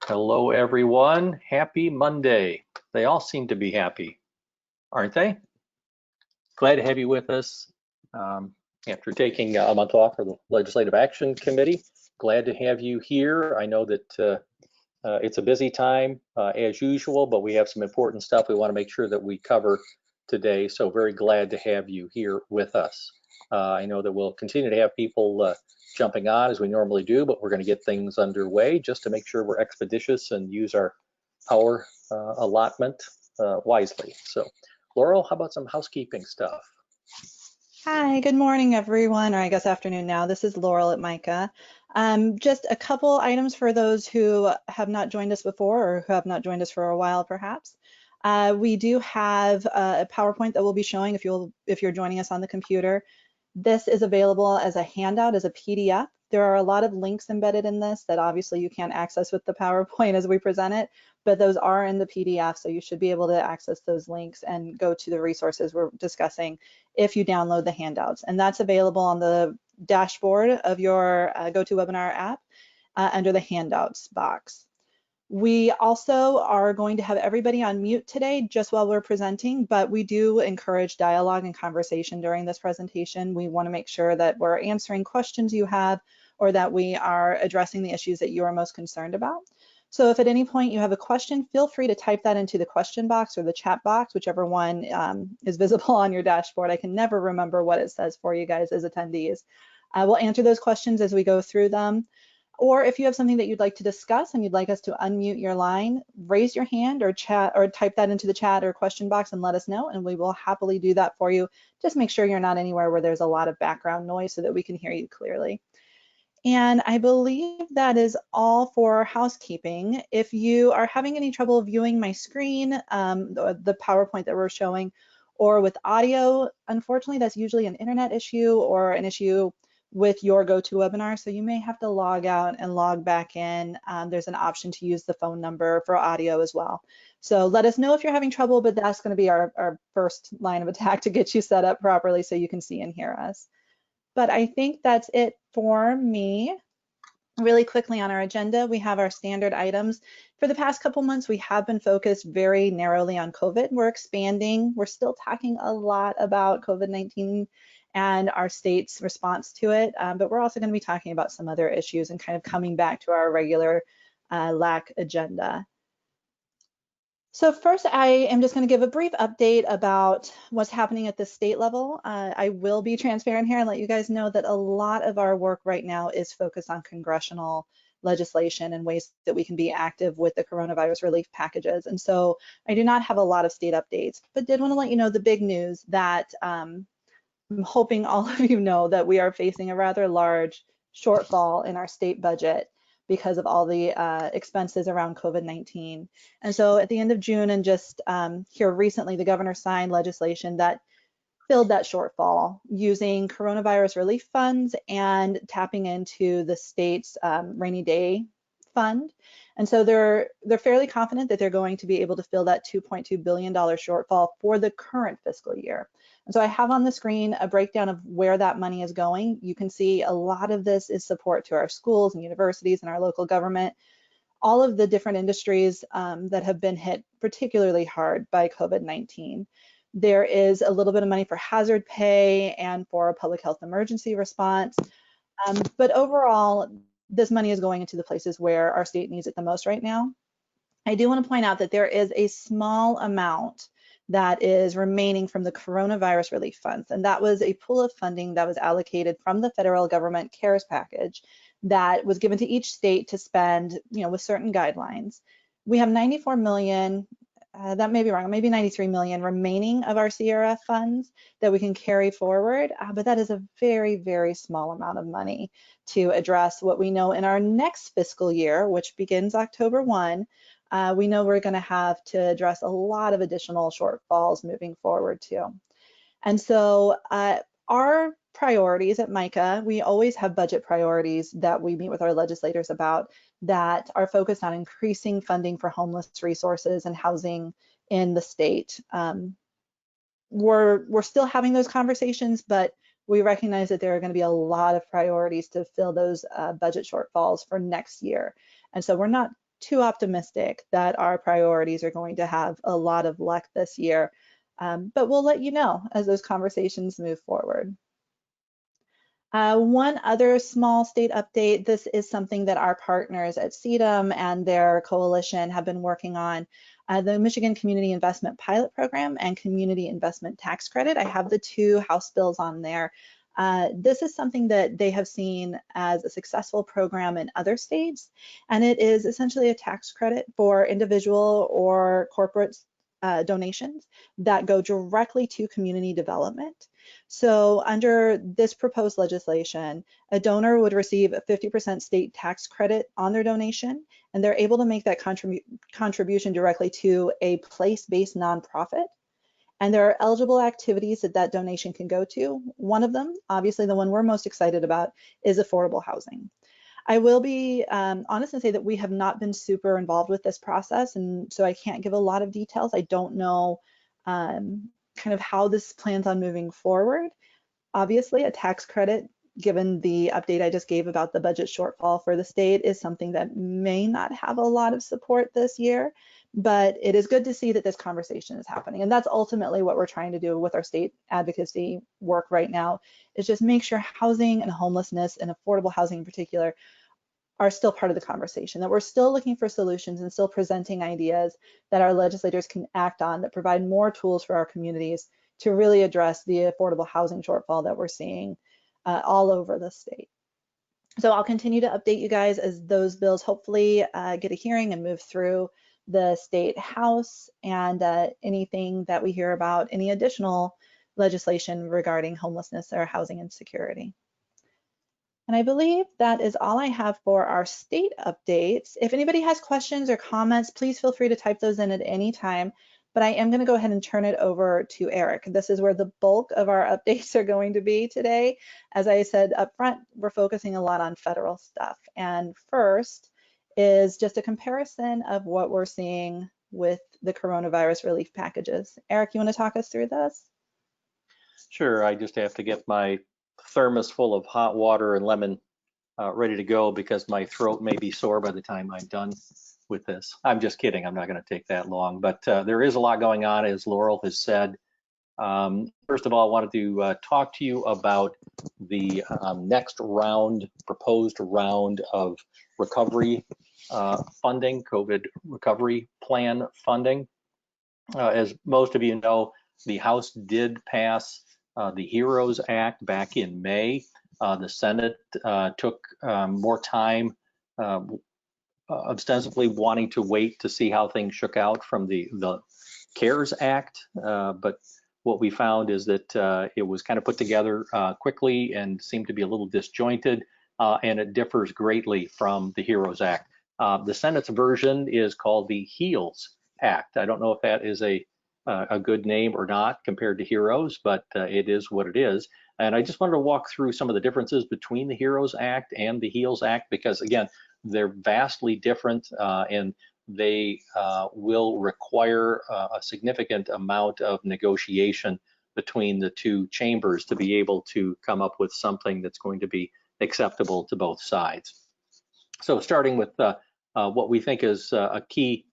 Hello, everyone. Happy Monday. They all seem to be happy, aren't they? Glad to have you with us after taking a month off for the Legislative Action Committee. Glad to have you here. I know that it's a busy time as usual, but we have some important stuff we want to make sure that we cover today. So very glad to have you here with us. I know that we'll continue to have people jumping on as we normally do, but we're going to get things underway just to make sure we're expeditious and use our hour allotment wisely. So Laurel, how about some housekeeping stuff? Hi, good morning, everyone, or I guess afternoon now. This is Laurel at MICAH. Just a couple items for those who have not joined us before or who have not joined us for a while, perhaps. We do have a PowerPoint that we'll be showing if you're joining us on the computer. This is available as a handout, as a PDF. There are a lot of links embedded in this that obviously you can't access with the PowerPoint as we present it, but those are in the PDF, so you should be able to access those links and go to the resources we're discussing if you download the handouts. And that's available on the dashboard of your GoToWebinar app under the handouts box. We also are going to have everybody on mute today just while we're presenting, but we do encourage dialogue and conversation during this presentation. We want to make sure that we're answering questions you have or that we are addressing the issues that you are most concerned about. So if at any point you have a question, feel free to type that into the question box or the chat box, whichever one is visible on your dashboard. I can never remember what it says for you guys as attendees. We'll answer those questions as we go through them. Or if you have something that you'd like to discuss and you'd like us to unmute your line, raise your hand or chat or type that into the chat or question box and let us know, and we will happily do that for you. Just make sure you're not anywhere where there's a lot of background noise so that we can hear you clearly. And I believe that is all for housekeeping. If you are having any trouble viewing my screen, the PowerPoint that we're showing, or with audio, unfortunately, that's usually an internet issue or an issue with your GoToWebinar, so you may have to log out and log back in. There's an option to use the phone number for audio as well. So let us know if you're having trouble, but that's going to be our first line of attack to get you set up properly so you can see and hear us. But I think that's it for me. Really quickly on our agenda, we have our standard items. For the past couple months, we have been focused very narrowly on COVID. We're expanding. We're still talking a lot about COVID-19 and our state's response to it, but we're also going to be talking about some other issues and kind of coming back to our regular LAC agenda. So first, I am just going to give a brief update about what's happening at the state level. I will be transparent here and let you guys know that a lot of our work right now is focused on congressional legislation and ways that we can be active with the coronavirus relief packages. And so I do not have a lot of state updates, but did want to let you know the big news that I'm hoping all of you know that we are facing a rather large shortfall in our state budget because of all the expenses around COVID-19. And so at the end of June and just here recently, the governor signed legislation that filled that shortfall using coronavirus relief funds and tapping into the state's rainy day fund. And so they're fairly confident that they're going to be able to fill that $2.2 billion shortfall for the current fiscal year. And so I have on the screen a breakdown of where that money is going. You can see a lot of this is support to our schools and universities and our local government, all of the different industries that have been hit particularly hard by COVID-19. There is a little bit of money for hazard pay and for a public health emergency response. But overall, this money is going into the places where our state needs it the most right now. I do want to point out that there is a small amount that is remaining from the coronavirus relief funds, and that was a pool of funding that was allocated from the federal government CARES package that was given to each state to spend, with certain guidelines. We have 94 million, that may be wrong, maybe 93 million remaining of our CRF funds that we can carry forward, but that is a very, very small amount of money to address what we know in our next fiscal year, which begins October 1. We know we're going to have to address a lot of additional shortfalls moving forward too. And so our priorities at MICAH, we always have budget priorities that we meet with our legislators about that are focused on increasing funding for homeless resources and housing in the state. We're still having those conversations, but we recognize that there are going to be a lot of priorities to fill those budget shortfalls for next year. And so we're not too optimistic that our priorities are going to have a lot of luck this year. But we'll let you know as those conversations move forward. One other small state update, this is something that our partners at CEDAM and their coalition have been working on, the Michigan Community Investment Pilot Program and Community Investment Tax Credit. I have the two House bills on there. This is something that they have seen as a successful program in other states, and it is essentially a tax credit for individual or corporate donations that go directly to community development. So under this proposed legislation, a donor would receive a 50% state tax credit on their donation, and they're able to make that contribution directly to a place-based nonprofit. And there are eligible activities that that donation can go to. One of them, obviously the one we're most excited about, is affordable housing. I will be honest and say that we have not been super involved with this process, and so I can't give a lot of details. I don't know kind of how this plans on moving forward. Obviously, a tax credit, given the update I just gave about the budget shortfall for the state, is something that may not have a lot of support this year, but it is good to see that this conversation is happening. And that's ultimately what we're trying to do with our state advocacy work right now, is just make sure housing and homelessness and affordable housing in particular are still part of the conversation, that we're still looking for solutions and still presenting ideas that our legislators can act on that provide more tools for our communities to really address the affordable housing shortfall that we're seeing all over the state. So I'll continue to update you guys as those bills hopefully get a hearing and move through the state house, and anything that we hear about, any additional legislation regarding homelessness or housing insecurity. And I believe that is all I have for our state updates. If anybody has questions or comments, please feel free to type those in at any time. But I am going to go ahead and turn it over to Eric. This is where the bulk of our updates are going to be today. As I said up front, we're focusing a lot on federal stuff. And first is just a comparison of what we're seeing with the coronavirus relief packages. Eric, you want to talk us through this? Sure, I just have to get my thermos full of hot water and lemon ready to go, because my throat may be sore by the time I'm done with this. I'm just kidding, I'm not going to take that long, but there is a lot going on, as Laurel has said. First of all, I wanted to talk to you about the next round, proposed round of recovery funding, COVID recovery plan funding. As most of you know, the House did pass the HEROES Act back in May. The Senate took more time, ostensibly wanting to wait to see how things shook out from the CARES Act. But what we found is that it was kind of put together quickly and seemed to be a little disjointed, and it differs greatly from the HEROES Act. The Senate's version is called the HEALS Act. I don't know if that is a good name or not compared to HEROES, but it is what it is. And I just wanted to walk through some of the differences between the HEROES Act and the HEALS Act, because again, they're vastly different, and they will require a significant amount of negotiation between the two chambers to be able to come up with something that's going to be acceptable to both sides. So starting with what we think is a key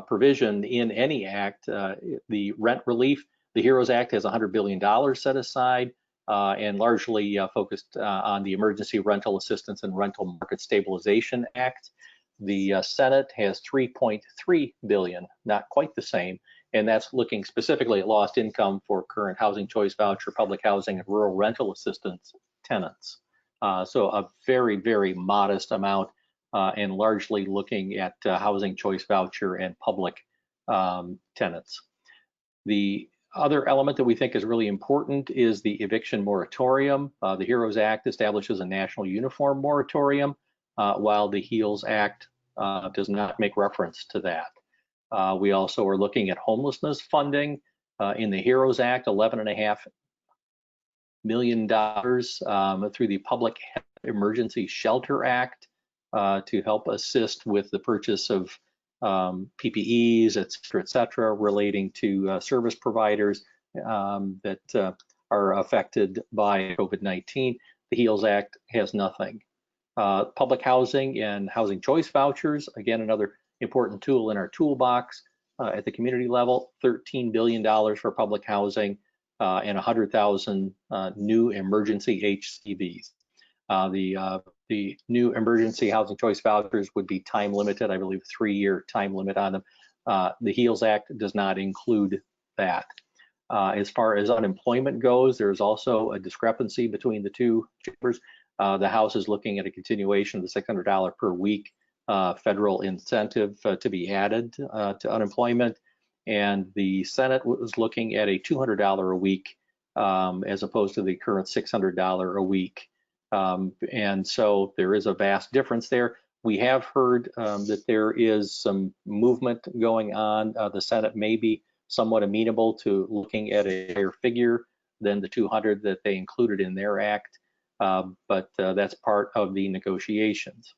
provision in any act, the rent relief. The HEROES Act has $100 billion set aside and largely focused on the Emergency Rental Assistance and Rental Market Stabilization Act. The Senate has $3.3 billion, not quite the same, and that's looking specifically at lost income for current housing choice voucher, public housing, and rural rental assistance tenants. So a very, very modest amount, and largely looking at housing choice voucher and public tenants. The other element that we think is really important is the eviction moratorium. The HEROES Act establishes a national uniform moratorium, while the HEALS Act does not make reference to that. We also are looking at homelessness funding. In the HEROES Act, $11.5 million through the Public Emergency Shelter Act to help assist with the purchase of PPEs, et cetera, relating to service providers that are affected by COVID-19. The HEALS Act has nothing. Public housing and housing choice vouchers, again, another important tool in our toolbox at the community level. $13 billion for public housing and 100,000 new emergency HCVs. The new emergency housing choice vouchers would be time limited, I believe 3-year time limit on them. The HEALS Act does not include that. As far as unemployment goes, there's also a discrepancy between the two chambers. The House is looking at a continuation of the $600 per week federal incentive to be added to unemployment, and the Senate was looking at a $200 a week as opposed to the current $600 a week. And so there is a vast difference there. We have heard that there is some movement going on. The Senate may be somewhat amenable to looking at a higher figure than the 200 that they included in their act, but that's part of the negotiations.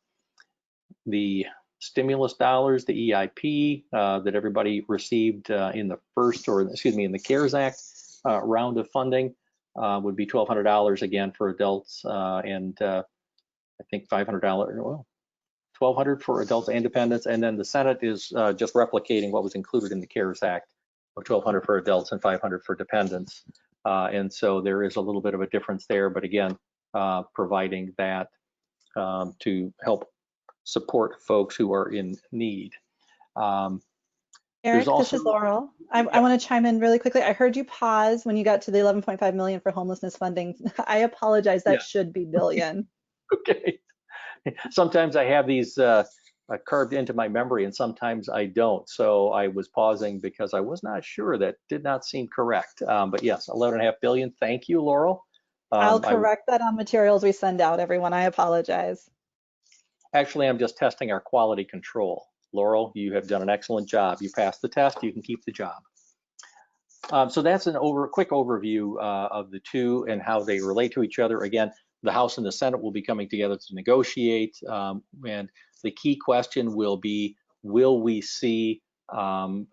The stimulus dollars, the EIP that everybody received in the first, or excuse me, in the CARES Act round of funding would be $1,200 again for adults and I think $500, well, $1,200 for adults and dependents. And then the Senate is just replicating what was included in the CARES Act of $1,200 for adults and $500 for dependents. And so there is a little bit of a difference there, but again, providing that to help support folks who are in need. Eric, this is Laurel. I want to chime in really quickly. I heard you pause when you got to the 11.5 million for homelessness funding. I apologize. That should be billion. Okay. Sometimes I have these carved into my memory and sometimes I don't. So I was pausing because I was not sure. That did not seem correct. But yes, 11.5 billion. Thank you, Laurel. I'll correct that on materials we send out, everyone. I apologize. Actually, I'm just testing our quality control. Laurel, you have done an excellent job. You passed the test, you can keep the job. So that's an quick overview of the two and how they relate to each other. Again, the House and the Senate will be coming together to negotiate, and the key question will be, will we see a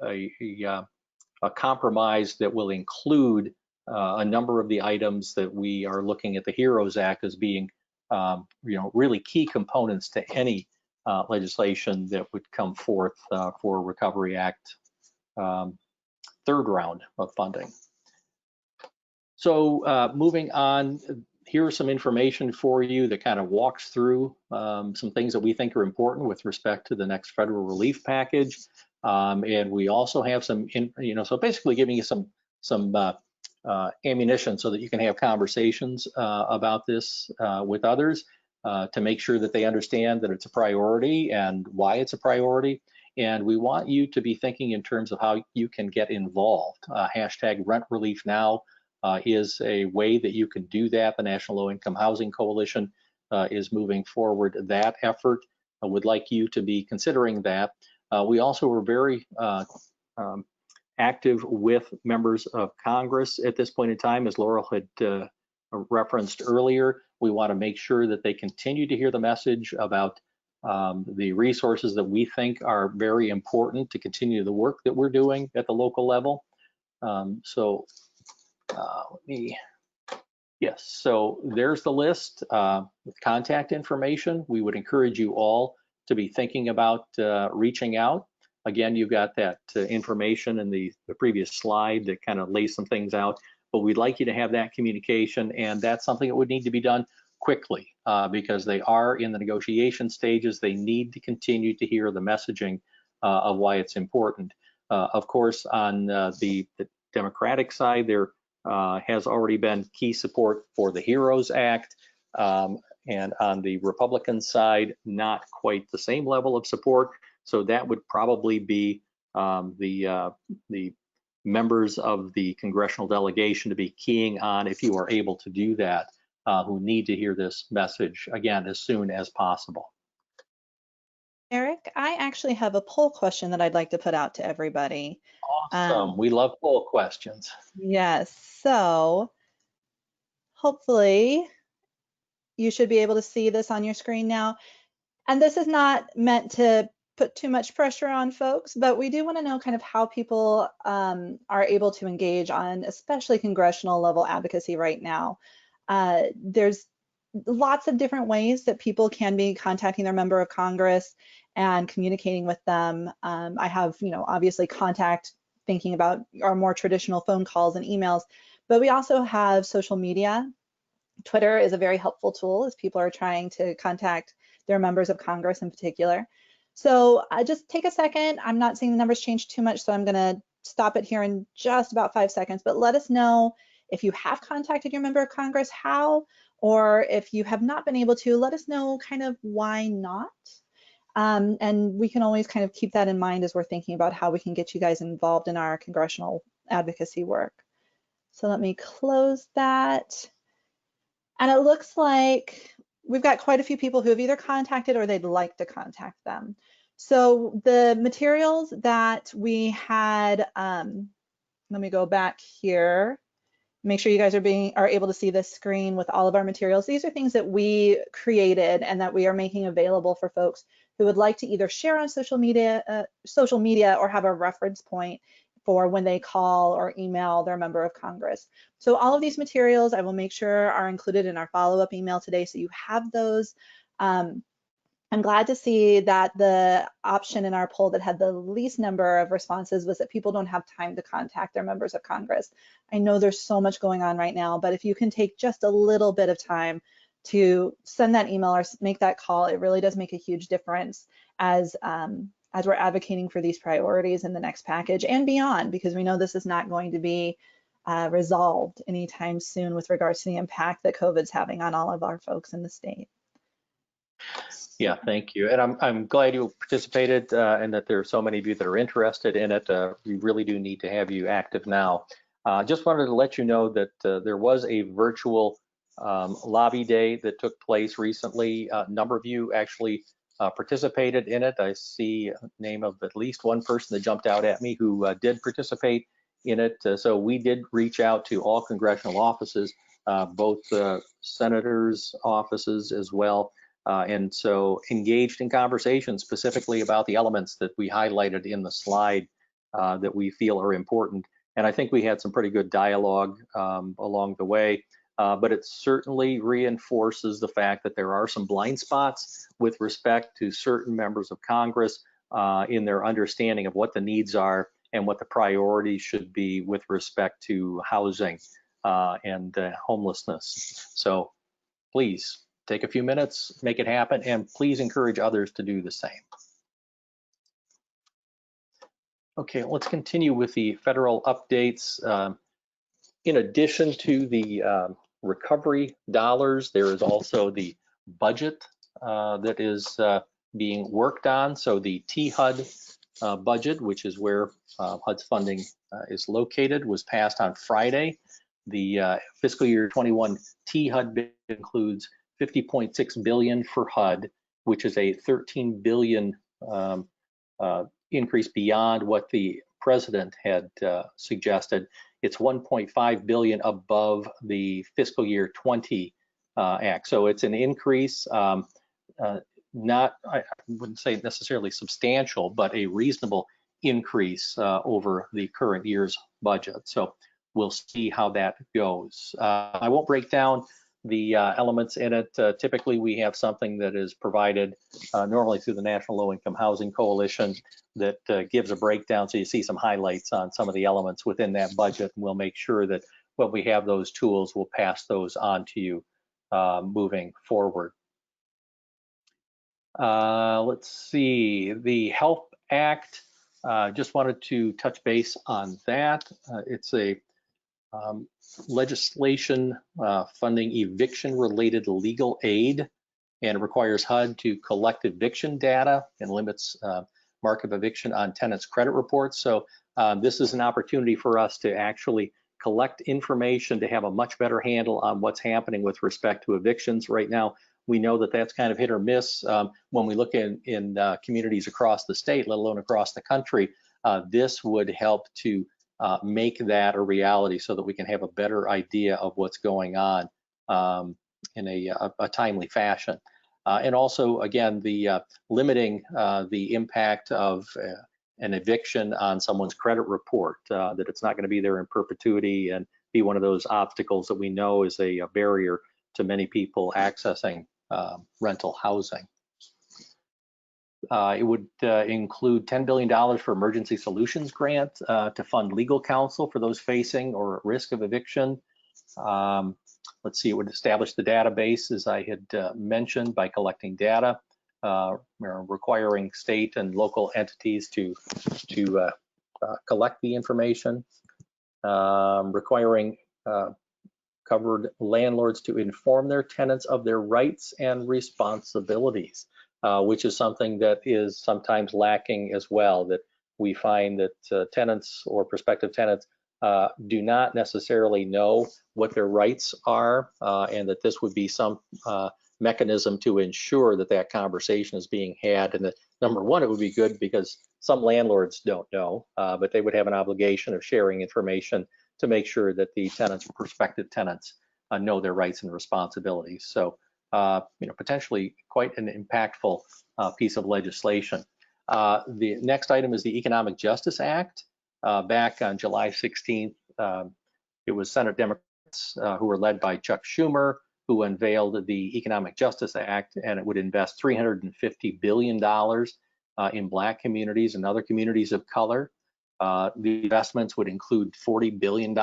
compromise that will include a number of the items that we are looking at the HEROES Act as being really key components to any legislation that would come forth for Recovery Act third round of funding. So moving on, here's some information for you that kind of walks through some things that we think are important with respect to the next federal relief package. And we also have some, so basically giving you some ammunition so that you can have conversations about this with others to make sure that they understand that it's a priority and why it's a priority. And we want you to be thinking in terms of how you can get involved. Hashtag RentReliefNow is a way that you can do that. The National Low Income Housing Coalition is moving forward that effort. I would like you to be considering that. We also were very active with members of Congress at this point in time, as Laurel had referenced earlier. We want to make sure that they continue to hear the message about the resources that we think are very important to continue the work that we're doing at the local level. So there's the list with contact information. We would encourage you all to be thinking about reaching out. Again, you've got that information in the previous slide that kind of lays some things out, but we'd like you to have that communication, and that's something that would need to be done quickly because they are in the negotiation stages. They need to continue to hear the messaging of why it's important. Of course, on the Democratic side, there has already been key support for the HEROES Act, and on the Republican side, not quite the same level of support. So that would probably be the members of the congressional delegation to be keying on, if you are able to do that, who need to hear this message, again, as soon as possible. Eric, I actually have a poll question that I'd like to put out to everybody. Awesome. We love poll questions. Yes. So hopefully you should be able to see this on your screen now. And this is not meant to put too much pressure on folks, but we do want to know kind of how people are able to engage on especially congressional level advocacy right now. There's lots of different ways that people can be contacting their member of Congress and communicating with them. I have, obviously contact, thinking about our more traditional phone calls and emails, but we also have social media. Twitter is a very helpful tool as people are trying to contact their members of Congress in particular. So just take a second. I'm not seeing the numbers change too much, so I'm going to stop it here in just about 5 seconds, but let us know if you have contacted your member of Congress, how, or if you have not been able to, let us know kind of why not. And we can always kind of keep that in mind as we're thinking about how we can get you guys involved in our congressional advocacy work. So let me close that. And it looks like we've got quite a few people who have either contacted or they'd like to contact them. So the materials that we had, let me go back here, make sure you guys are able to see this screen with all of our materials. These are things that we created and that we are making available for folks who would like to either share on social media or have a reference point for when they call or email their member of Congress. So all of these materials I will make sure are included in our follow-up email today, so you have those. I'm glad to see that the option in our poll that had the least number of responses was that people don't have time to contact their members of Congress. I know there's so much going on right now, but if you can take just a little bit of time to send that email or make that call, it really does make a huge difference as we're advocating for these priorities in the next package and beyond, because we know this is not going to be resolved anytime soon with regards to the impact that COVID's having on all of our folks in the state. Yeah, thank you. And I'm glad you participated and that there are so many of you that are interested in it. We really do need to have you active now. Just wanted to let you know that there was a virtual lobby day that took place recently. A number of you actually participated in it. I see a name of at least one person that jumped out at me who did participate in it. So we did reach out to all congressional offices, both senators' offices as well. And so engaged in conversations specifically about the elements that we highlighted in the slide that we feel are important. And I think we had some pretty good dialogue along the way, but it certainly reinforces the fact that there are some blind spots with respect to certain members of Congress in their understanding of what the needs are and what the priorities should be with respect to housing and homelessness. So please take a few minutes, make it happen, and please encourage others to do the same. Okay, let's continue with the federal updates. In addition to the recovery dollars, there is also the budget that is being worked on. So the THUD budget, which is where HUD's funding is located, was passed on Friday. The fiscal year 21 THUD includes $50.6 billion for HUD, which is a $13 billion increase beyond what the president had suggested. It's $1.5 billion above the fiscal year 20 act. So it's an increase, not, I wouldn't say necessarily substantial, but a reasonable increase over the current year's budget. So we'll see how that goes. I won't break down the elements in it. Typically, we have something that is provided normally through the National Low Income Housing Coalition that gives a breakdown, so you see some highlights on some of the elements within that budget, and we'll make sure that when we have those tools, we'll pass those on to you moving forward. Let's see, the HELP Act, just wanted to touch base on that. It's a legislation funding eviction-related legal aid, and it requires HUD to collect eviction data and limits mark of eviction on tenants' credit reports. So this is an opportunity for us to actually collect information to have a much better handle on what's happening with respect to evictions. Right now, we know that that's kind of hit or miss when we look in communities across the state, let alone across the country. This would help to make that a reality so that we can have a better idea of what's going on in a timely fashion. And also, again, the limiting the impact of an eviction on someone's credit report, that it's not going to be there in perpetuity and be one of those obstacles that we know is a barrier to many people accessing rental housing. It would include $10 billion for emergency solutions grant to fund legal counsel for those facing or at risk of eviction. Let's see, it would establish the database, as I had mentioned, by collecting data, requiring state and local entities to collect the information, requiring covered landlords to inform their tenants of their rights and responsibilities, which is something that is sometimes lacking as well, that we find that tenants or prospective tenants do not necessarily know what their rights are, and that this would be some mechanism to ensure that that conversation is being had. And that, number one, it would be good because some landlords don't know, but they would have an obligation of sharing information to make sure that the tenants or prospective tenants know their rights and responsibilities. So, potentially quite an impactful piece of legislation. The next item is the Economic Justice Act. Back on July 16th, it was Senate Democrats who were led by Chuck Schumer who unveiled the Economic Justice Act, and it would invest $350 billion in Black communities and other communities of color. The investments would include $40 billion,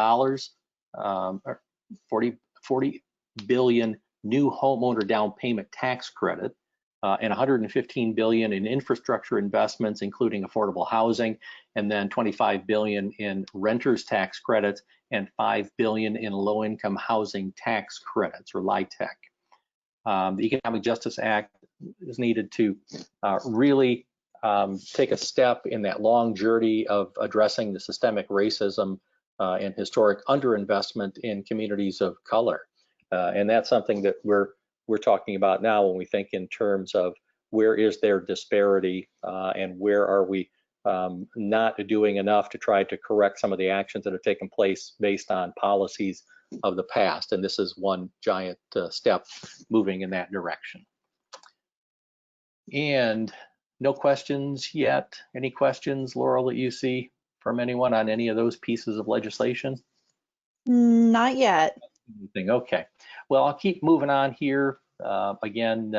40 billion new homeowner down payment tax credit, and $115 billion in infrastructure investments, including affordable housing, and then $25 billion in renters tax credits and $5 billion in low-income housing tax credits, or LIHTC. The Economic Justice Act is needed to really take a step in that long journey of addressing the systemic racism and historic underinvestment in communities of color. And that's something that we're talking about now when we think in terms of where is there disparity and where are we not doing enough to try to correct some of the actions that have taken place based on policies of the past. And this is one giant step moving in that direction. And no questions yet. Any questions, Laurel, that you see from anyone on any of those pieces of legislation? Not yet. Okay. Well, I'll keep moving on here. Again,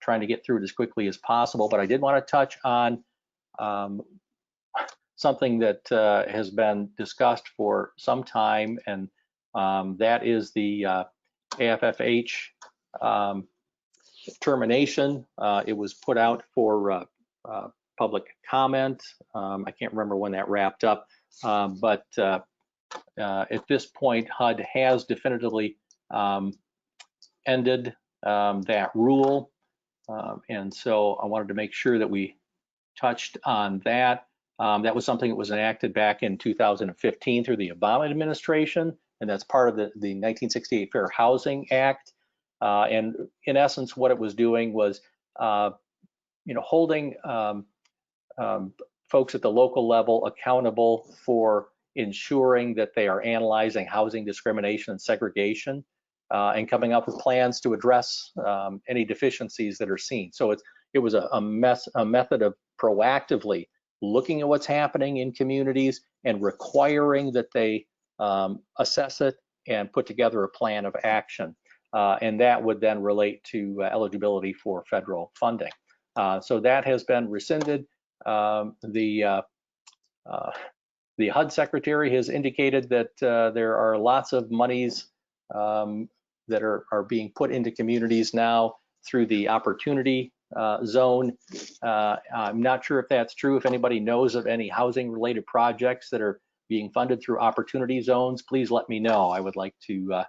trying to get through it as quickly as possible, but I did want to touch on something that has been discussed for some time, and that is the AFFH termination. It was put out for public comment. I can't remember when that wrapped up, but at this point, HUD has definitively ended that rule. And so I wanted to make sure that we touched on that. That was something that was enacted back in 2015 through the Obama administration, and that's part of the 1968 Fair Housing Act. And in essence, what it was doing was, holding folks at the local level accountable for ensuring that they are analyzing housing discrimination and segregation, and coming up with plans to address any deficiencies that are seen. So it was a method of proactively looking at what's happening in communities and requiring that they assess it and put together a plan of action. And that would then relate to eligibility for federal funding. So that has been rescinded. The HUD secretary has indicated that there are lots of monies that are being put into communities now through the opportunity zone. I'm not sure if that's true. If anybody knows of any housing related projects that are being funded through opportunity zones, please let me know. I would like to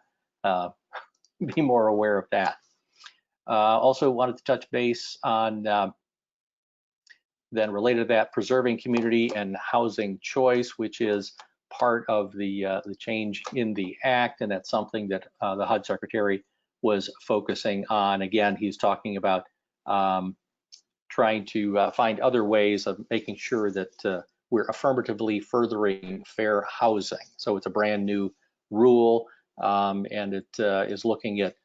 be more aware of that. Also wanted to touch base on then related to that, preserving community and housing choice, which is part of the change in the act, and that's something that the HUD secretary was focusing on. Again, he's talking about trying to find other ways of making sure that we're affirmatively furthering fair housing. So it's a brand new rule, and it is looking at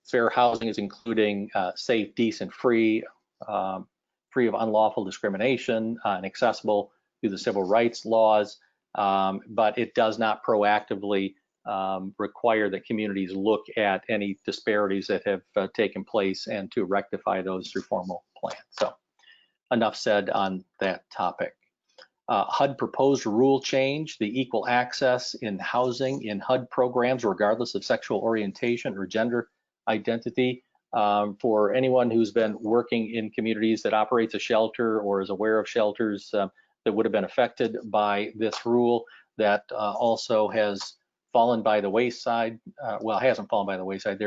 fair housing is including safe, decent, free of unlawful discrimination and accessible through the civil rights laws, but it does not proactively require that communities look at any disparities that have taken place and to rectify those through formal plans. So enough said on that topic. HUD proposed rule change, the equal access in housing in HUD programs, regardless of sexual orientation or gender identity. For anyone who's been working in communities that operates a shelter or is aware of shelters that would have been affected by this rule, that also has fallen by the wayside. Well, it hasn't fallen by the wayside.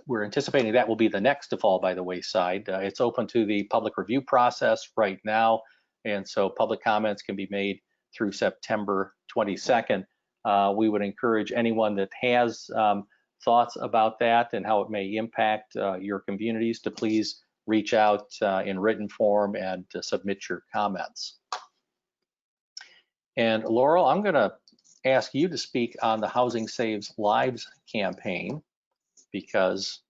We're anticipating that will be the next to fall by the wayside. It's open to the public review process right now, and so public comments can be made through September 22nd. We would encourage anyone that has thoughts about that and how it may impact your communities to please reach out in written form and to submit your comments. And Laurel, I'm going to ask you to speak on the Housing Saves Lives campaign, because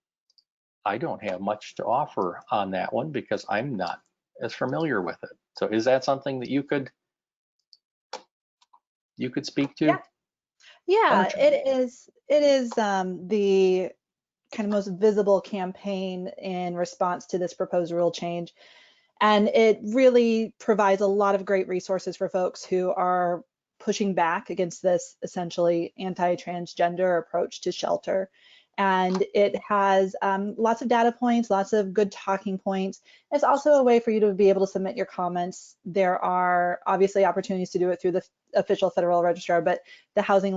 I don't have much to offer on that one because I'm not as familiar with it. So is that something that you could speak to? Yeah, it is the kind of most visible campaign in response to this proposed rule change. And it really provides a lot of great resources for folks who are pushing back against this essentially anti-transgender approach to shelter. And it has lots of data points, lots of good talking points. It's also a way for you to be able to submit your comments. There are obviously opportunities to do it through the official federal registrar, but the Housing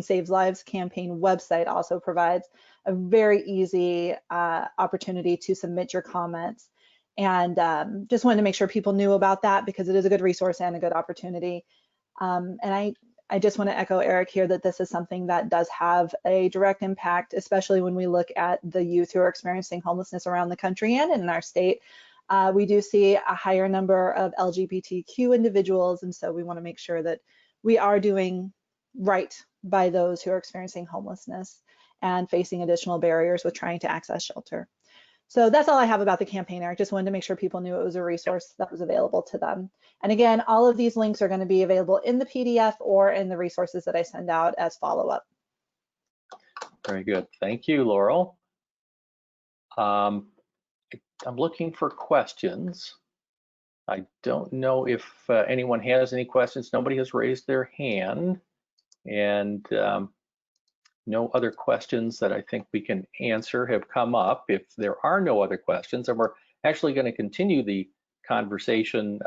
Saves Lives campaign website also provides a very easy opportunity to submit your comments. And just wanted to make sure people knew about that because it is a good resource and a good opportunity. And I just want to echo Eric here that this is something that does have a direct impact, especially when we look at the youth who are experiencing homelessness around the country and in our state. We do see a higher number of LGBTQ individuals, and so we want to make sure that we are doing right by those who are experiencing homelessness and facing additional barriers with trying to access shelter. So that's all I have about the campaign, Eric. Just wanted to make sure people knew it was a resource that was available to them. And again, all of these links are going to be available in the PDF or in the resources that I send out as follow-up. Very good. Thank you, Laurel. I'm looking for questions. I don't know if anyone has any questions. Nobody has raised their hand, and no other questions that I think we can answer have come up. If there are no other questions, and we're actually going to continue the conversation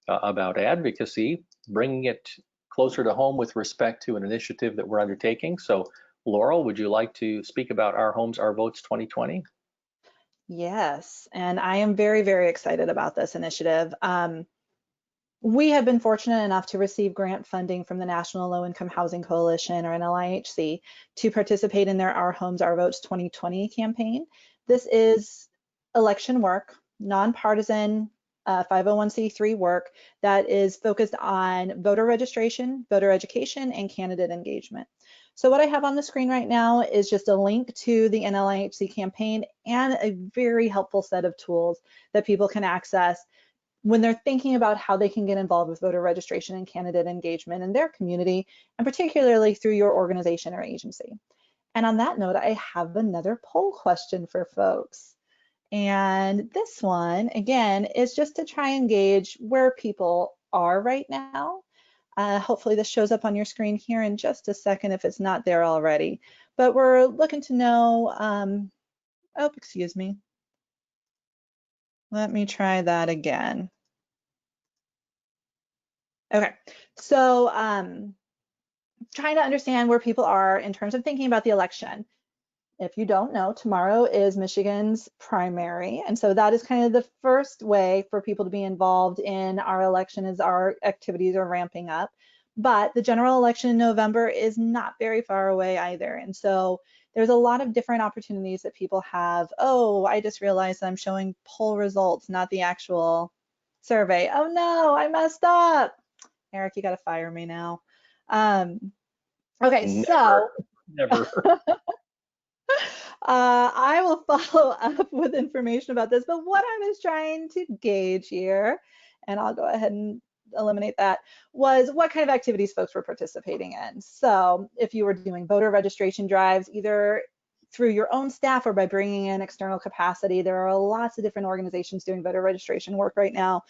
about advocacy, bringing it closer to home with respect to an initiative that we're undertaking. So Laurel, would you like to speak about Our Homes, Our Votes 2020? Yes, and I am very, very excited about this initiative. We have been fortunate enough to receive grant funding from the National Low Income Housing Coalition, or NLIHC, to participate in their Our Homes, Our Votes 2020 campaign. This is election work, nonpartisan 501c3 work that is focused on voter registration, voter education, and candidate engagement. So what I have on the screen right now is just a link to the NLIHC campaign and a very helpful set of tools that people can access when they're thinking about how they can get involved with voter registration and candidate engagement in their community, and particularly through your organization or agency. And on that note, I have another poll question for folks. And this one, again, is just to try and gauge where people are right now. Hopefully this shows up on your screen here in just a second if it's not there already. But we're looking to know, oh, excuse me. Let me try that again. Okay, so trying to understand where people are in terms of thinking about the election. If you don't know, tomorrow is Michigan's primary, and so that is kind of the first way for people to be involved in our election as our activities are ramping up. But the general election in November is not very far away either, and so there's a lot of different opportunities that people have. Oh, I just realized I'm showing poll results, not the actual survey. Oh no, I messed up. Eric, you gotta fire me now. Okay, so never. I will follow up with information about this, but what I was trying to gauge here, and I'll go ahead and eliminate that, was what kind of activities folks were participating in. So if you were doing voter registration drives, either through your own staff or by bringing in external capacity, there are lots of different organizations doing voter registration work right now.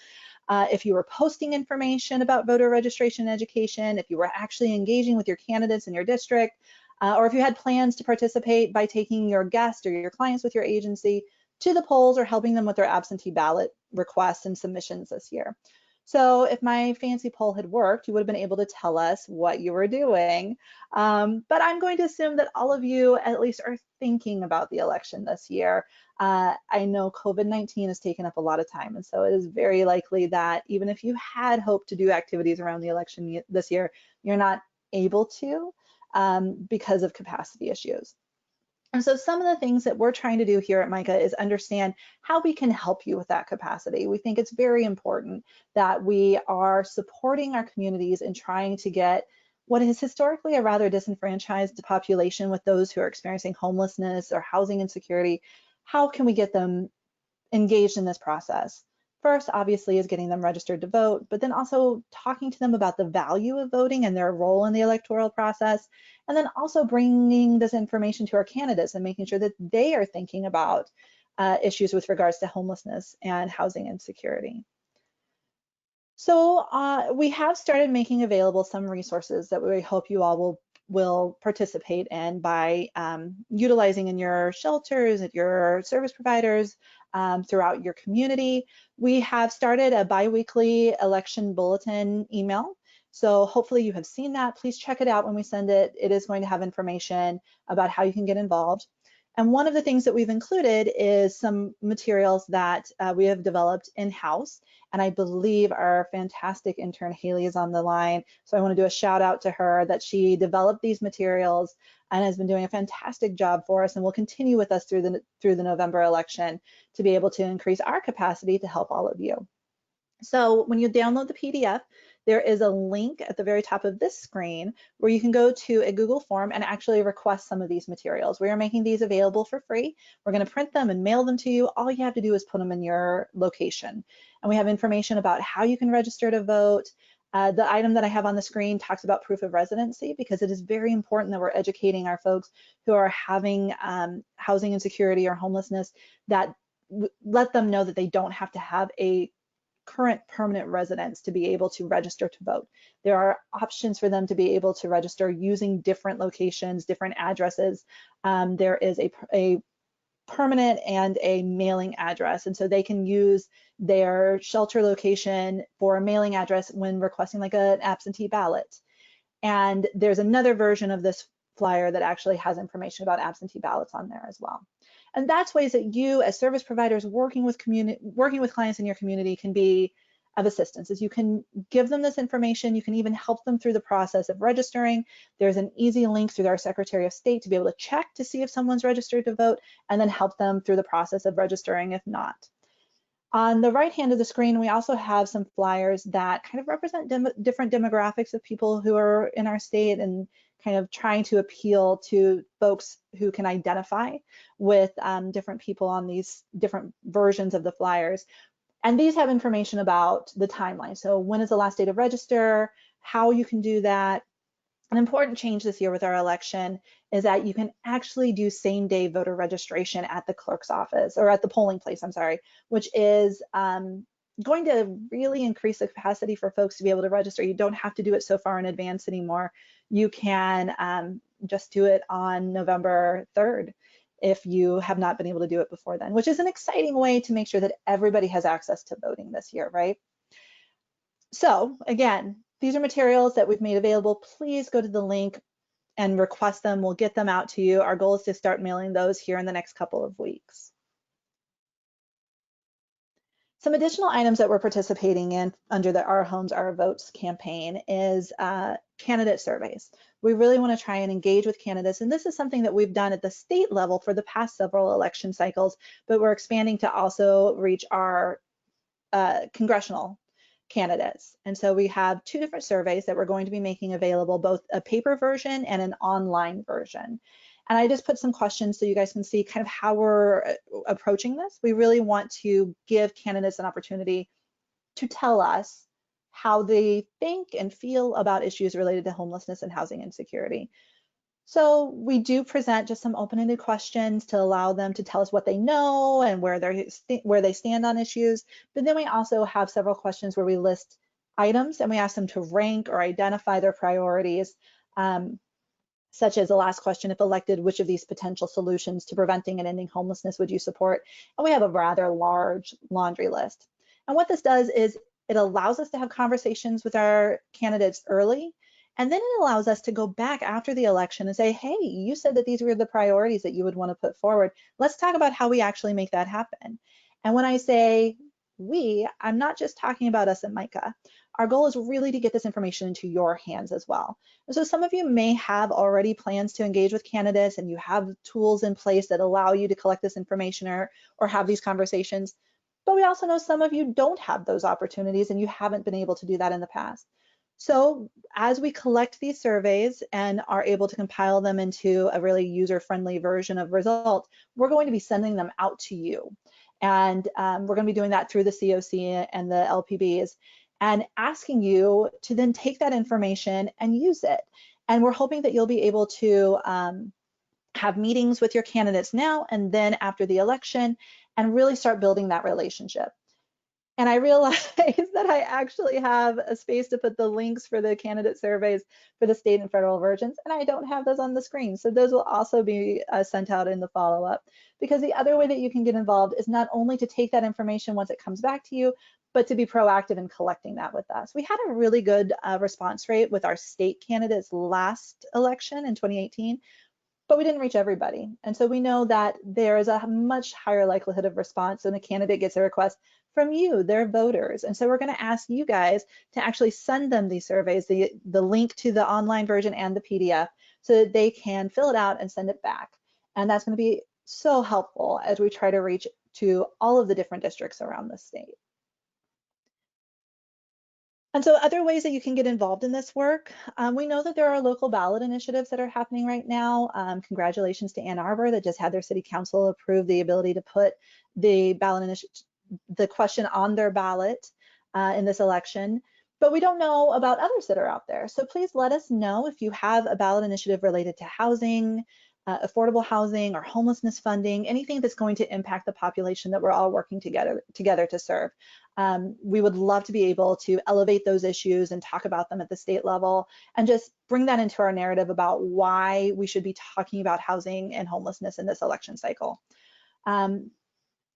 If you were posting information about voter registration education, if you were actually engaging with your candidates in your district, or if you had plans to participate by taking your guests or your clients with your agency to the polls or helping them with their absentee ballot requests and submissions this year. So if my fancy poll had worked, you would have been able to tell us what you were doing. But I'm going to assume that all of you at least are thinking about the election this year. I know COVID-19 has taken up a lot of time, and so it is very likely that even if you had hoped to do activities around the election this year, you're not able to because of capacity issues. And so some of the things that we're trying to do here at MCAH is understand how we can help you with that capacity. We think it's very important that we are supporting our communities in trying to get what is historically a rather disenfranchised population with those who are experiencing homelessness or housing insecurity. How can we get them engaged in this process? First, obviously, is getting them registered to vote, but then also talking to them about the value of voting and their role in the electoral process, and then also bringing this information to our candidates and making sure that they are thinking about issues with regards to homelessness and housing insecurity. So we have started making available some resources that we hope you all will participate in by utilizing in your shelters, at your service providers, throughout your community. We have started a bi-weekly election bulletin email. So hopefully you have seen that. Please check it out when we send it. It is going to have information about how you can get involved. And one of the things that we've included is some materials that we have developed in-house. And I believe our fantastic intern Haley is on the line. So I want to do a shout out to her that she developed these materials and has been doing a fantastic job for us and will continue with us through the November election to be able to increase our capacity to help all of you. So when you download the PDF, there is a link at the very top of this screen where you can go to a Google form and actually request some of these materials. We are making these available for free. We're going to print them and mail them to you. All you have to do is put them in your location. And we have information about how you can register to vote. The item that I have on the screen talks about proof of residency because it is very important that we're educating our folks who are having housing insecurity or homelessness, that let them know that they don't have to have a current permanent residence to be able to register to vote. There are options for them to be able to register using different locations, different addresses. There is a permanent and a mailing address, and so they can use their shelter location for a mailing address when requesting like an absentee ballot. And there's another version of this flyer that actually has information about absentee ballots on there as well. And that's ways that you as service providers working with clients in your community can be of assistance. As you can give them this information, you can even help them through the process of registering. There's an easy link through our Secretary of State to be able to check to see if someone's registered to vote and then help them through the process of registering if not. On the right hand of the screen, we also have some flyers that kind of represent different demographics of people who are in our state and kind of trying to appeal to folks who can identify with different people on these different versions of the flyers. And these have information about the timeline. So when is the last day to register, how you can do that. An important change this year with our election is that you can actually do same-day voter registration at the clerk's office, or at the polling place, I'm sorry, which is going to really increase the capacity for folks to be able to register. You don't have to do it so far in advance anymore. You can just do it on November 3rd if you have not been able to do it before then, which is an exciting way to make sure that everybody has access to voting this year, right? So again, these are materials that we've made available. Please go to the link and request them. We'll get them out to you. Our goal is to start mailing those here in the next couple of weeks. Some additional items that we're participating in under the Our Homes, Our Votes campaign is candidate surveys. We really want to try and engage with candidates, and this is something that we've done at the state level for the past several election cycles, but we're expanding to also reach our congressional candidates. And so we have two different surveys that we're going to be making available, both a paper version and an online version. And I just put some questions so you guys can see kind of how we're approaching this. We really want to give candidates an opportunity to tell us how they think and feel about issues related to homelessness and housing insecurity. So we do present just some open-ended questions to allow them to tell us what they know and where they stand on issues. But then we also have several questions where we list items and we ask them to rank or identify their priorities, such as the last question: if elected, which of these potential solutions to preventing and ending homelessness would you support? And we have a rather large laundry list. And what this does is it allows us to have conversations with our candidates early. And then it allows us to go back after the election and say, hey, you said that these were the priorities that you would want to put forward. Let's talk about how we actually make that happen. And when I say we, I'm not just talking about us at MCAH. Our goal is really to get this information into your hands as well. And so some of you may have already plans to engage with candidates and you have tools in place that allow you to collect this information or have these conversations. But we also know some of you don't have those opportunities and you haven't been able to do that in the past. So as we collect these surveys and are able to compile them into a really user-friendly version of results, we're going to be sending them out to you. And we're going to be doing that through the COC and the LPBs and asking you to then take that information and use it. And we're hoping that you'll be able to have meetings with your candidates now and then after the election and really start building that relationship. And I realized that I actually have a space to put the links for the candidate surveys for the state and federal versions, and I don't have those on the screen. So those will also be sent out in the follow-up. Because the other way that you can get involved is not only to take that information once it comes back to you, but to be proactive in collecting that with us. We had a really good response rate with our state candidates last election in 2018. But we didn't reach everybody. And so we know that there is a much higher likelihood of response when a candidate gets a request from you, their voters. And so we're going to ask you guys to actually send them these surveys, the link to the online version and the PDF, so that they can fill it out and send it back. And that's going to be so helpful as we try to reach to all of the different districts around the state. And so other ways that you can get involved in this work, we know that there are local ballot initiatives that are happening right now. Congratulations to Ann Arbor that just had their city council approve the ability to put the ballot initiative, the question on their ballot in this election. But we don't know about others that are out there. So please let us know if you have a ballot initiative related to housing, affordable housing, or homelessness funding, anything that's going to impact the population that we're all working together to serve. We would love to be able to elevate those issues and talk about them at the state level and just bring that into our narrative about why we should be talking about housing and homelessness in this election cycle.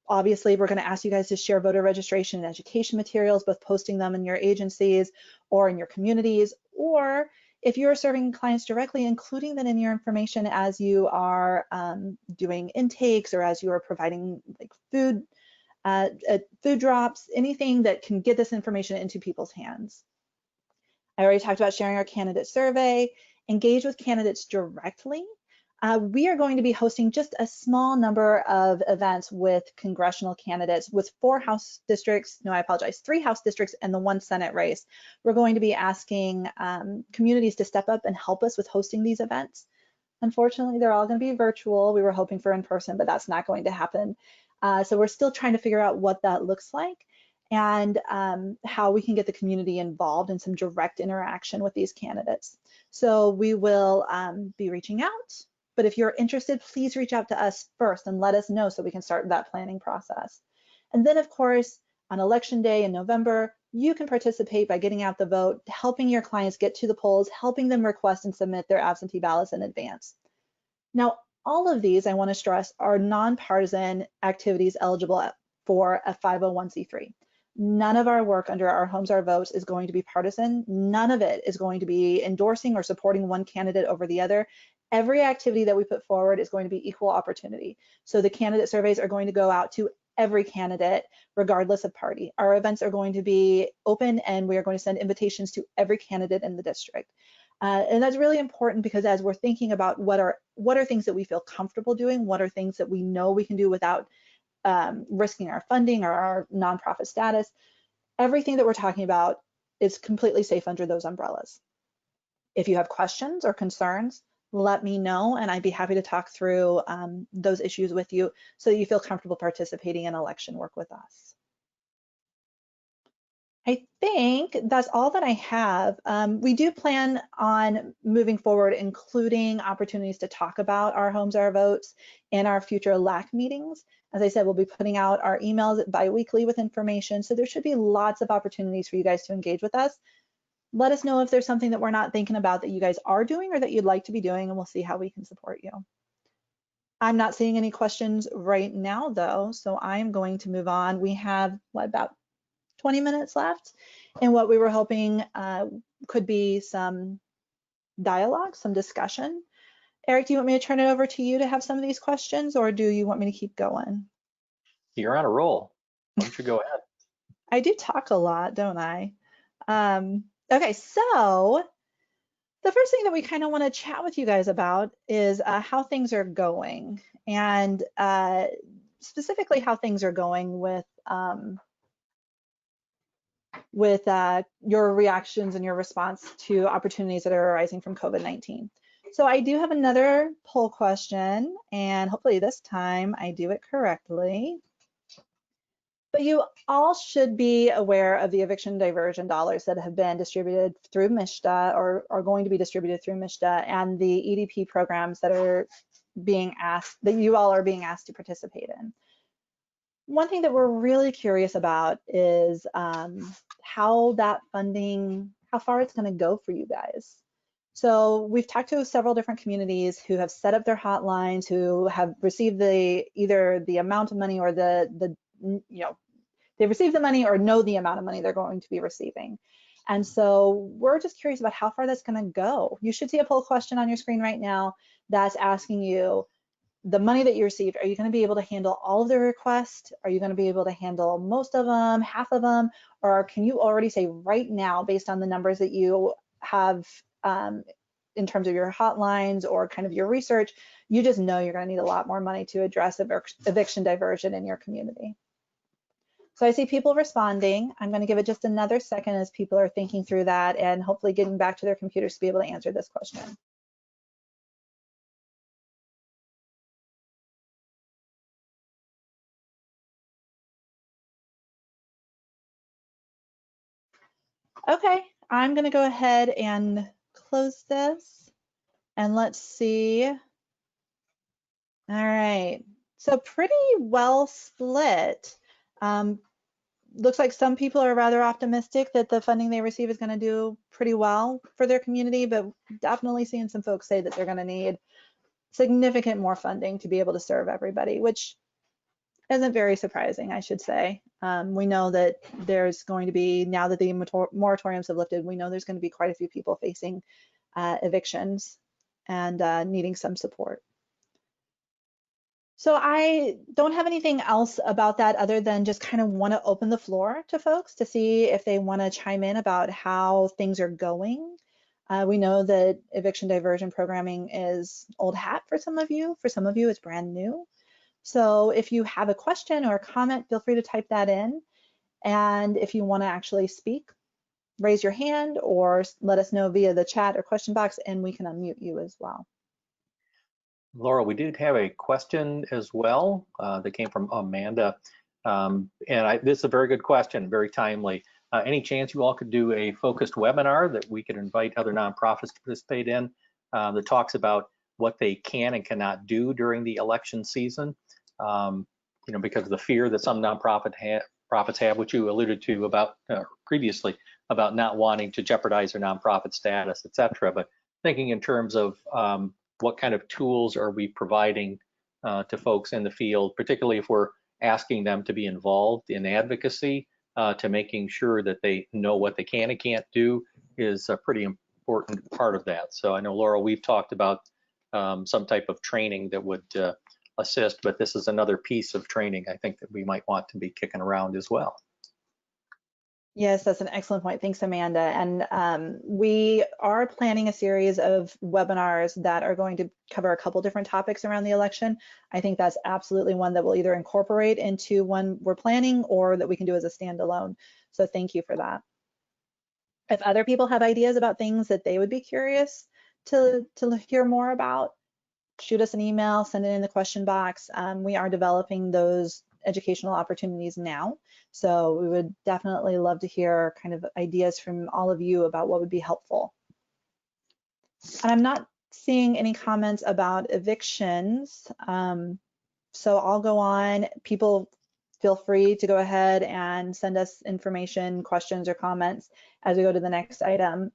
Obviously, we're going to ask you guys to share voter registration and education materials, both posting them in your agencies or in your communities, or if you're serving clients directly, including that in your information as you are doing intakes or as you are providing like food drops, anything that can get this information into people's hands. I already talked about sharing our candidate survey, engage with candidates directly. We are going to be hosting just a small number of events with congressional candidates with 3 House districts and the 1 Senate race. We're going to be asking communities to step up and help us with hosting these events. Unfortunately, they're all going to be virtual. We were hoping for in person, but that's not going to happen. So we're still trying to figure out what that looks like and how we can get the community involved in some direct interaction with these candidates. So we will be reaching out. But if you're interested, please reach out to us first and let us know so we can start that planning process. And then, of course, on election day in November, you can participate by getting out the vote, helping your clients get to the polls, helping them request and submit their absentee ballots in advance. Now, all of these, I want to stress, are nonpartisan activities eligible for a 501c3. None of our work under Our Homes, Our Votes is going to be partisan. None of it is going to be endorsing or supporting one candidate over the other. Every activity that we put forward is going to be equal opportunity. So the candidate surveys are going to go out to every candidate, regardless of party. Our events are going to be open and we are going to send invitations to every candidate in the district. And that's really important because as we're thinking about what are things that we feel comfortable doing, what are things that we know we can do without risking our funding or our nonprofit status, everything that we're talking about is completely safe under those umbrellas. If you have questions or concerns, let me know and I'd be happy to talk through those issues with you so that you feel comfortable participating in election work with us. I think that's all that I have. We do plan on moving forward, including opportunities to talk about our homes, our votes in our future LAC meetings. As I said, we'll be putting out our emails bi-weekly with information. So there should be lots of opportunities for you guys to engage with us. Let us know if there's something that we're not thinking about that you guys are doing or that you'd like to be doing, and we'll see how we can support you. I'm not seeing any questions right now though, so I'm going to move on. We have, what, about 20 minutes left, and what we were hoping could be some dialogue, some discussion. Eric, do you want me to turn it over to you to have some of these questions, or do you want me to keep going? You're on a roll. Why don't you go ahead? I do talk a lot, don't I? Okay, so the first thing that we kind of want to chat with you guys about is how things are going, and specifically how things are going with your reactions and your response to opportunities that are arising from COVID-19. So I do have another poll question, and hopefully this time I do it correctly. But you all should be aware of the eviction diversion dollars that have been distributed through MSHDA or are going to be distributed through MSHDA, and the EDP programs that are being asked, that you all are being asked to participate in. One thing that we're really curious about is how that funding, how far it's going to go for you guys. So we've talked to several different communities who have set up their hotlines, who have received either the amount of money or they've received the money or know the amount of money they're going to be receiving. And so we're just curious about how far that's going to go. You should see a poll question on your screen right now that's asking you, the money that you received, are you going to be able to handle all of the requests? Are you going to be able to handle most of them, half of them? Or can you already say right now, based on the numbers that you have in terms of your hotlines or kind of your research, you just know you're going to need a lot more money to address eviction diversion in your community? So I see people responding. I'm going to give it just another second as people are thinking through that and hopefully getting back to their computers to be able to answer this question. Okay, I'm going to go ahead and close this, and let's see. All right, so pretty well split. Looks like some people are rather optimistic that the funding they receive is going to do pretty well for their community, but definitely seeing some folks say that they're going to need significant more funding to be able to serve everybody, which isn't very surprising, I should say. We know that there's going to be, now that the moratoriums have lifted, we know there's going to be quite a few people facing evictions and needing some support. So I don't have anything else about that other than just kind of want to open the floor to folks to see if they want to chime in about how things are going. We know that eviction diversion programming is old hat for some of you. For some of you, it's brand new. So if you have a question or a comment, feel free to type that in. And if you want to actually speak, raise your hand or let us know via the chat or question box, and we can unmute you as well. Laura, we did have a question as well that came from Amanda. This is a very good question, very timely. Any chance you all could do a focused webinar that we could invite other nonprofits to participate in that talks about what they can and cannot do during the election season? Because of the fear that some nonprofits have, which you alluded to about previously, about not wanting to jeopardize their nonprofit status, et cetera. But thinking in terms of what kind of tools are we providing to folks in the field, particularly if we're asking them to be involved in advocacy, to making sure that they know what they can and can't do is a pretty important part of that. So I know, Laura, we've talked about some type of training that would assist, but this is another piece of training I think that we might want to be kicking around as well. Yes, that's an excellent point. Thanks, Amanda. And we are planning a series of webinars that are going to cover a couple different topics around the election. I think that's absolutely one that we'll either incorporate into one we're planning or that we can do as a standalone. So thank you for that. If other people have ideas about things that they would be curious to hear more about, shoot us an email, send it in the question box. We are developing those educational opportunities now. So we would definitely love to hear kind of ideas from all of you about what would be helpful. And I'm not seeing any comments about evictions. So I'll go on. People feel free to go ahead and send us information, questions, or comments as we go to the next item.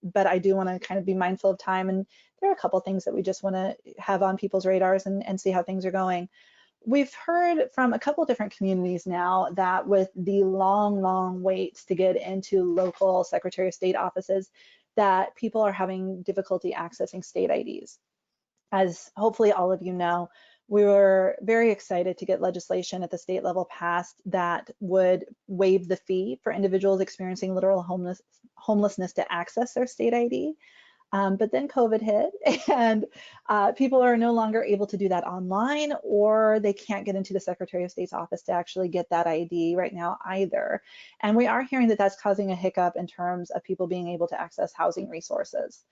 But I do want to kind of be mindful of time, and there are a couple things that we just want to have on people's radars and see how things are going. We've heard from a couple different communities now that with the long waits to get into local Secretary of State offices, that people are having difficulty accessing state IDs. As hopefully all of you know, we were very excited to get legislation at the state level passed that would waive the fee for individuals experiencing literal homelessness to access their state ID. But then COVID hit, and people are no longer able to do that online, or they can't get into the Secretary of State's office to actually get that ID right now either. And we are hearing that that's causing a hiccup in terms of people being able to access housing resources.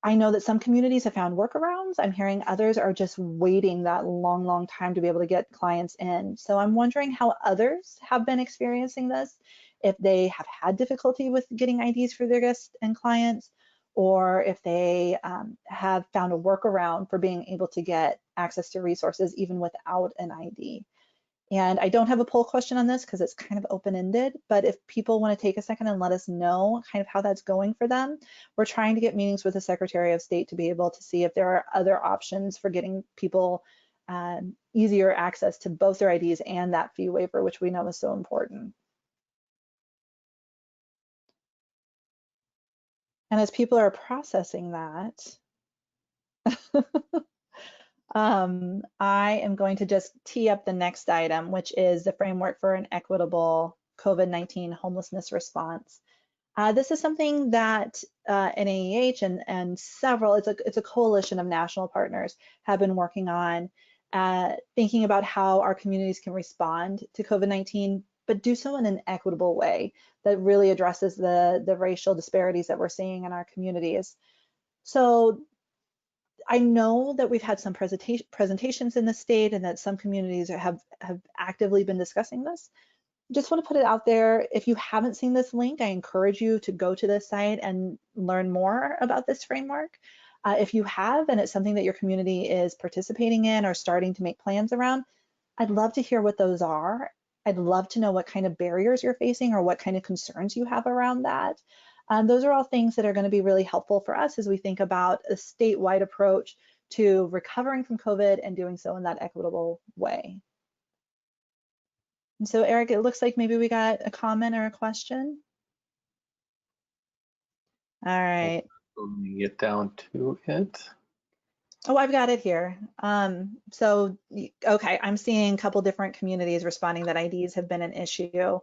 I know that some communities have found workarounds. I'm hearing others are just waiting that long time to be able to get clients in. So I'm wondering how others have been experiencing this, if they have had difficulty with getting IDs for their guests and clients, or if they have found a workaround for being able to get access to resources even without an ID. And I don't have a poll question on this because it's kind of open-ended, but if people want to take a second and let us know kind of how that's going for them, we're trying to get meetings with the Secretary of State to be able to see if there are other options for getting people easier access to both their IDs and that fee waiver, which we know is so important. And as people are processing that, I am going to just tee up the next item, which is the framework for an equitable COVID-19 homelessness response. This is something that NAEH and several, it's a coalition of national partners have been working on, thinking about how our communities can respond to COVID-19, but do so in an equitable way that really addresses the racial disparities that we're seeing in our communities. So I know that we've had some presentations in the state and that some communities have actively been discussing this. Just want to put it out there. If you haven't seen this link, I encourage you to go to this site and learn more about this framework. If you have, and it's something that your community is participating in or starting to make plans around, I'd love to hear what those are. I'd love to know what kind of barriers you're facing or what kind of concerns you have around that. Those are all things that are going to be really helpful for us as we think about a statewide approach to recovering from COVID and doing so in that equitable way. And so, Eric, it looks like maybe we got a comment or a question. All right. Let me get down to it. Oh, I've got it here. So, okay, I'm seeing a couple different communities responding that IDs have been an issue.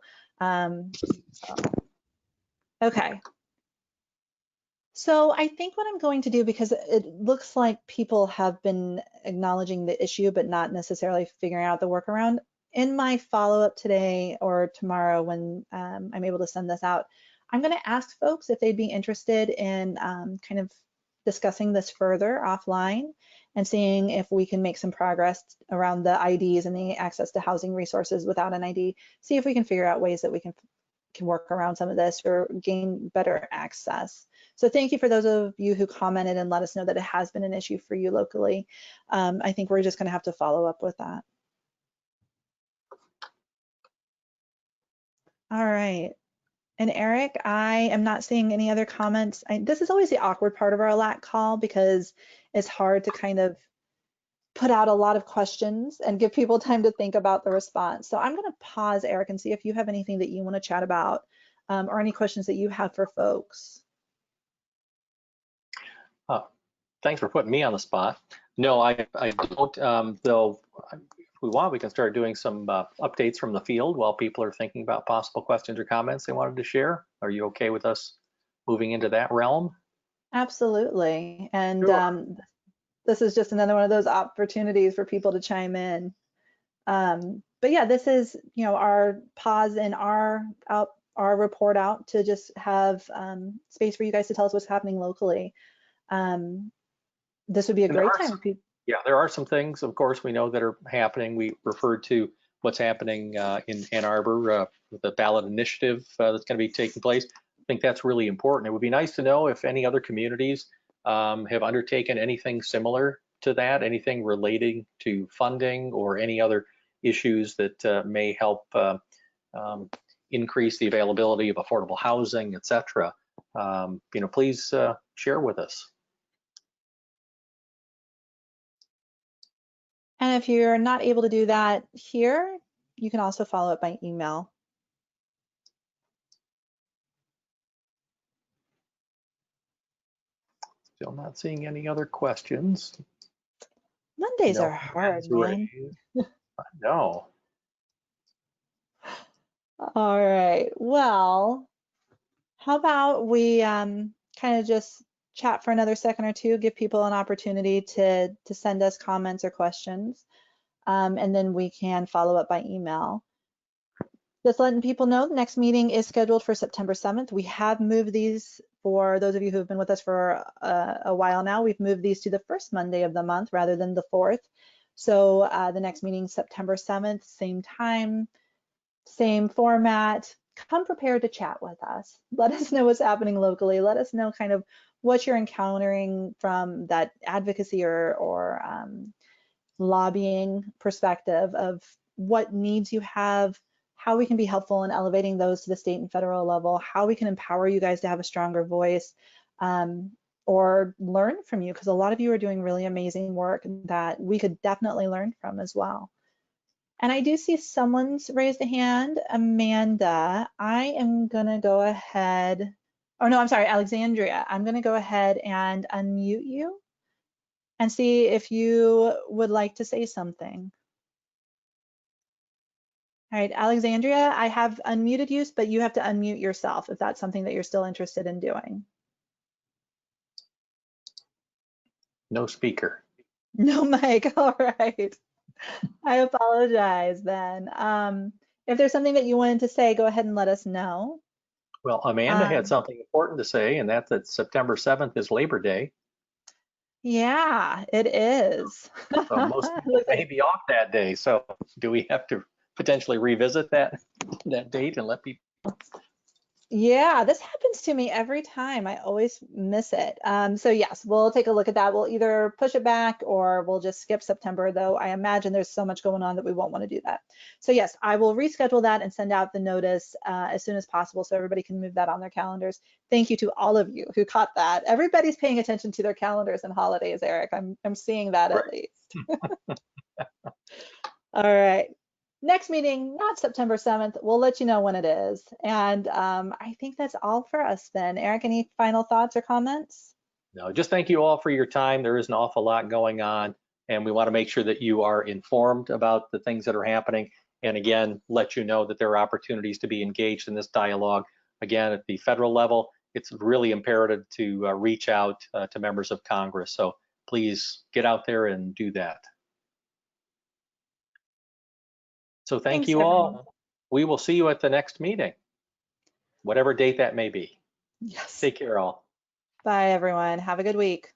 Okay. So I think what I'm going to do, because it looks like people have been acknowledging the issue, but not necessarily figuring out the workaround, in my follow-up today or tomorrow when I'm able to send this out, I'm going to ask folks if they'd be interested in kind of discussing this further offline and seeing if we can make some progress around the IDs and the access to housing resources without an ID, see if we can figure out ways that we can work around some of this or gain better access. So thank you for those of you who commented and let us know that it has been an issue for you locally. I think we're just going to have to follow up with that. All right. And Eric, I am not seeing any other comments. This is always the awkward part of our LAC call because it's hard to kind of put out a lot of questions and give people time to think about the response. So I'm going to pause, Eric, and see if you have anything that you want to chat about or any questions that you have for folks. Thanks for putting me on the spot. No, I don't, though if we want, we can start doing some updates from the field while people are thinking about possible questions or comments they wanted to share. Are you okay with us moving into that realm? Absolutely. And sure. This is just another one of those opportunities for people to chime in. But yeah, this is, you know, our pause in our report out to just have space for you guys to tell us what's happening locally. This would be a great time. Yeah, there are some things, of course, we know that are happening. We referred to what's happening in Ann Arbor with the ballot initiative that's going to be taking place. I think that's really important. It would be nice to know if any other communities have undertaken anything similar to that, anything relating to funding or any other issues that may help increase the availability of affordable housing, et cetera. Please share with us. And if you're not able to do that here, you can also follow up by email. Still not seeing any other questions. Mondays No are hard, hands man. raised. No. All right. Well, how about we kind of just chat for another second or two, give people an opportunity to send us comments or questions, and then we can follow up by email. Just letting people know the next meeting is scheduled for September 7th. We have moved these, for those of you who have been with us for a while now, we've moved these to the first Monday of the month rather than the 4th. So the next meeting, September 7th, same time, same format. Come prepared to chat with us. Let us know what's happening locally. Let us know kind of what you're encountering from that advocacy or lobbying perspective of what needs you have, how we can be helpful in elevating those to the state and federal level, how we can empower you guys to have a stronger voice, or learn from you, because a lot of you are doing really amazing work that we could definitely learn from as well. And I do see someone's raised a hand, Amanda. I am gonna go ahead, oh no, I'm sorry, Alexandria. I'm gonna go ahead and unmute you and see if you would like to say something. All right, Alexandria, I have unmuted you, but you have to unmute yourself if that's something that you're still interested in doing. No speaker. No mic, all right. I apologize then. If there's something that you wanted to say, go ahead and let us know. Well, Amanda had something important to say, and that's that September 7th is Labor Day. Yeah, it is. So most people may be off that day. So do we have to potentially revisit that date and let people? Yeah, this happens to me every time. I always miss it. So yes, we'll take a look at that. We'll either push it back or we'll just skip September, though I imagine there's so much going on that we won't want to do that. So yes, I will reschedule that and send out the notice as soon as possible so everybody can move that on their calendars. Thank you to all of you who caught that. Everybody's paying attention to their calendars and holidays, Eric. I'm seeing that at least. All right. Next meeting, not September 7th. We'll let you know when it is. And I think that's all for us then. Eric, any final thoughts or comments? No, just thank you all for your time. There is an awful lot going on, and we want to make sure that you are informed about the things that are happening. And again, let you know that there are opportunities to be engaged in this dialogue. Again, at the federal level, it's really imperative to reach out to members of Congress. So please get out there and do that. So thank Thanks, you everyone. all. We will see you at the next meeting, whatever date that may be. Yes. Take care all. Bye, everyone. Have a good week.